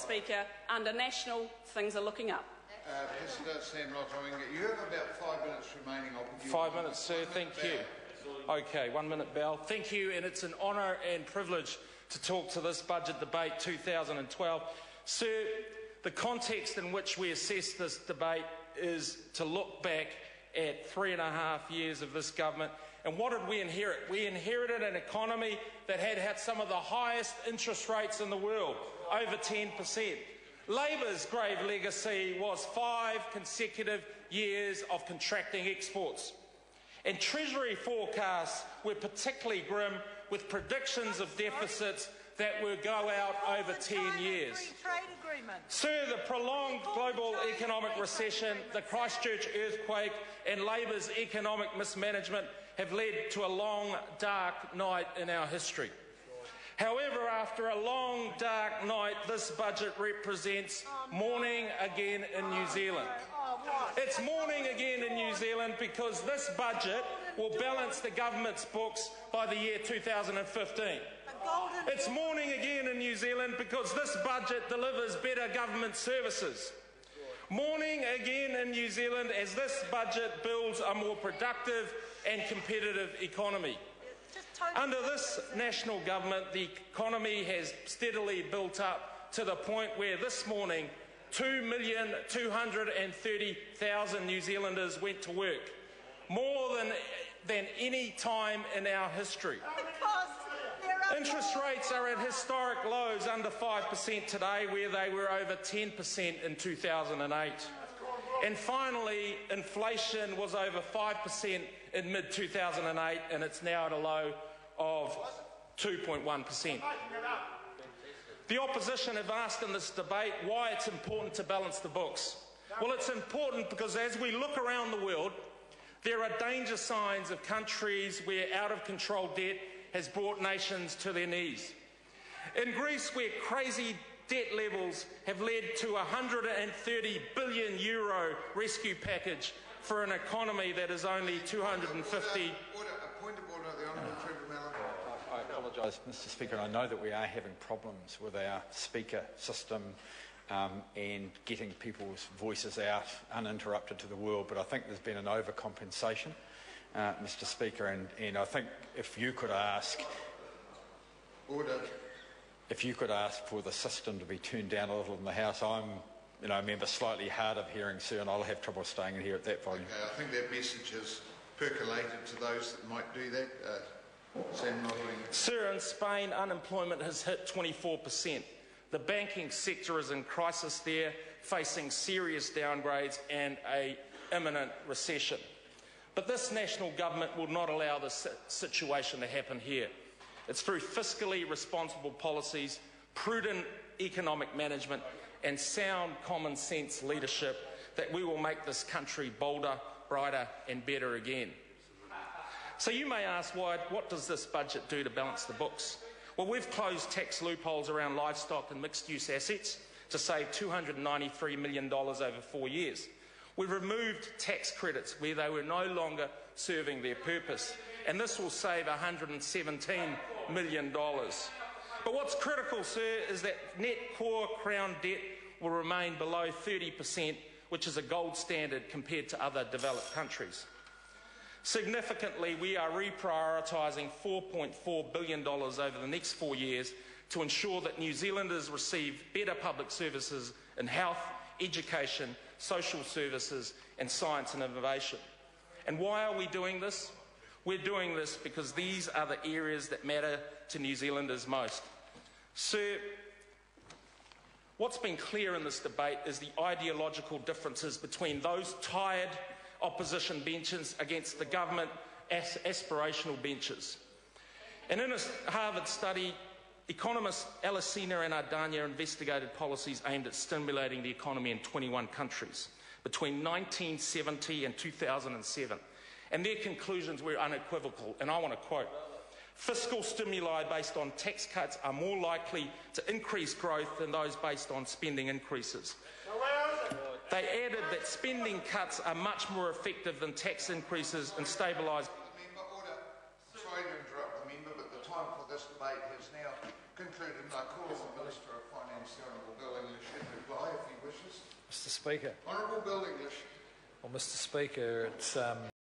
Speaker. Under national, things are looking up. Mr. Sam Lotu-Iiga, you have about 5 minutes remaining. 5 minutes, sir. Thank you. Okay, 1 minute, Bell. Thank you, and it's an honour and privilege to talk to this budget debate 2012. Sir, the context in which we assess this debate is to look back at 3.5 years of this government. And what did we inherit? We inherited an economy that had some of the highest interest rates in the world, over 10%. Labor's grave legacy was 5 consecutive years of contracting exports. And Treasury forecasts were particularly grim, with predictions of deficits that will go out over 10 years. Sir, the prolonged global economic recession, the Christchurch earthquake and Labor's economic mismanagement have led to a long, dark night in our history. However, after a long, dark night, this budget represents morning again in New Zealand. It's morning again in New Zealand because this budget will balance the government's books by the year 2015. It's morning again in New Zealand because this budget delivers better government services. Morning again in New Zealand as this budget builds a more productive and competitive economy. Under this national government, the economy has steadily built up to the point where this morning 2,230,000 New Zealanders went to work, more than any time in our history. Interest rates are at historic lows, under 5% today, where they were over 10% in 2008. And finally, inflation was over 5% in mid-2008, and it's now at a low of 2.1%. The opposition have asked in this debate why it's important to balance the books. Well, it's important because as we look around the world, there are danger signs of countries where out-of-control debt has brought nations to their knees. In Greece, where crazy debt levels have led to a €130 billion rescue package for an economy that is only 250. I apologise, Mr. Speaker, and I know that we are having problems with our speaker system and getting people's voices out uninterrupted to the world, but I think there's been an overcompensation, Mr. Speaker, and I think if you could ask... Order. If you could ask for the system to be turned down a little in the House, I'm a member slightly hard of hearing, sir, and I'll have trouble staying in here at that volume. Okay, I think that message has percolated to those that might do that. Sam Lotu-Iiga. Sir, in Spain, unemployment has hit 24%. The banking sector is in crisis there, facing serious downgrades and an imminent recession. But this national government will not allow this situation to happen here. It's through fiscally responsible policies, prudent economic management and sound common sense leadership that we will make this country bolder, brighter and better again. So you may ask, what does this budget do to balance the books? Well, we've closed tax loopholes around livestock and mixed-use assets to save $293 million over 4 years. We've removed tax credits where they were no longer serving their purpose, and this will save $117 million. But what's critical, sir, is that net core Crown debt will remain below 30%, which is a gold standard compared to other developed countries. Significantly, we are reprioritising $4.4 billion over the next 4 years to ensure that New Zealanders receive better public services in health, education, social services and science and innovation. And why are we doing this? We're doing this because these are the areas that matter to New Zealanders most. Sir, what's been clear in this debate is the ideological differences between those tired opposition benches against the government aspirational benches. And in a Harvard study, economists Alicina and Ardania investigated policies aimed at stimulating the economy in 21 countries between 1970 and 2007. And their conclusions were unequivocal, and I want to quote, "Fiscal stimuli based on tax cuts are more likely to increase growth than those based on spending increases." They added that spending cuts are much more effective than tax increases and stabilise. Sorry to interrupt the member, but the time for this debate has now concluded, and I call on the Minister of Finance, the Honourable Bill English. Mr. Speaker. Honourable Bill English. Well, Mr. Speaker, it's